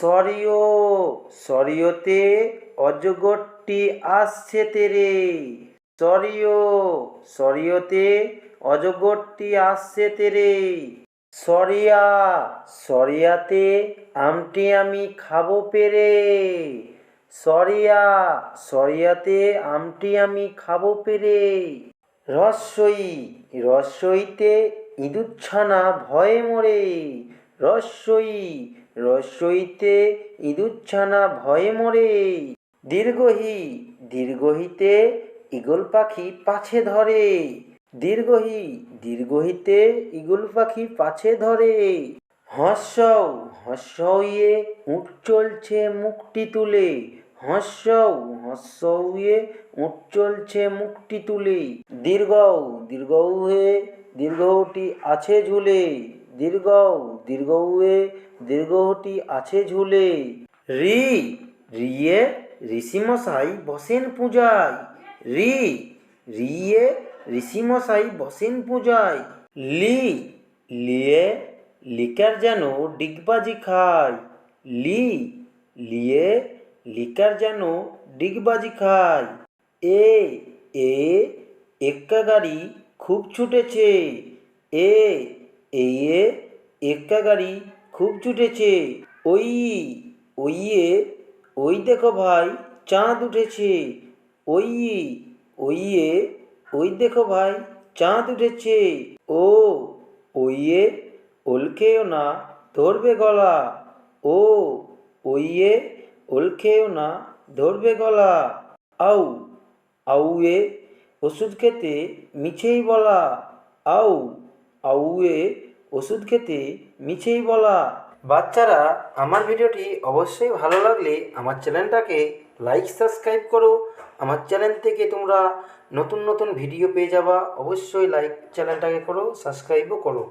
সরিও সরিওতে অজগরটি আসছে তেরে। সরিও সরিওতে অজগরটি আসছে তেরে। সরিয়া সরিয়াতে আমটি আমি খাবো পেরে। সরিয়া সরিয়াতে আমটি আমি খাবো পেরে। রস্বই রস্বইতে ইঁদুরছানা ভয়ে মরে। রস্বই রস্বইতে ইঁদুরছানা ভয়ে মরে। দীর্ঘহি দীর্ঘহিতে ঈগল পাখি পাছে ধরে। দীর্ঘহি দীর্ঘহিতে ঈগল পাখি পাছে ধরে। হর্ষৌ হর্ষৌয়ে উট চলছে মুখটি তুলে। হর্ষৌ হর্ষৌয়ে উট চলছে মুখটি তুলে। দীর্ঘৌ দীর্ঘৌয়ে দীর্ঘটি আছে ঝুলে। দীর্ঘৌ দীর্ঘৌয়ে দীর্ঘটি আছে ঝুলে। রি রিয়ে ঋষিমশাই বসেন পূজায়। রি রিয়ে ঋষিমশাই বসেন পূজায়। লি লিয়ে লিকার যেন ডিগবাজি খায়। লি লিয়ে লিকার যেন ডিগবাজি খায়। এ এ এক্কা গাড়ি খুব ছুটেছে। এ এ এক্কা গাড়ি খুব ছুটেছে। ওই ওইয়ে ওই দেখো ভাই চাঁদ উঠেছে। ওই ওইয়ে ওই দেখো ভাই চাঁদ উঠেছে। ও ওইয়ে ওল খেও না ধরবে গলা। ও ওইয়ে ওল খেও না ধরবে গলা। আউ আউয়ে ওষুধ খেতে মিছেই বলা। আউ আউয়ে ওষুধ খেতে মিছেই বলা। বাচ্চারা, আমার ভিডিওটি অবশ্যই ভালো লাগলে আমার চ্যানেলটাকে লাইক সাবস্ক্রাইব করো। আমার চ্যানেল থেকে তোমরা নতুন নতুন ভিডিও পেয়ে যাবা। অবশ্যই লাইক চ্যানেলটাকে করো, সাবস্ক্রাইবও করো।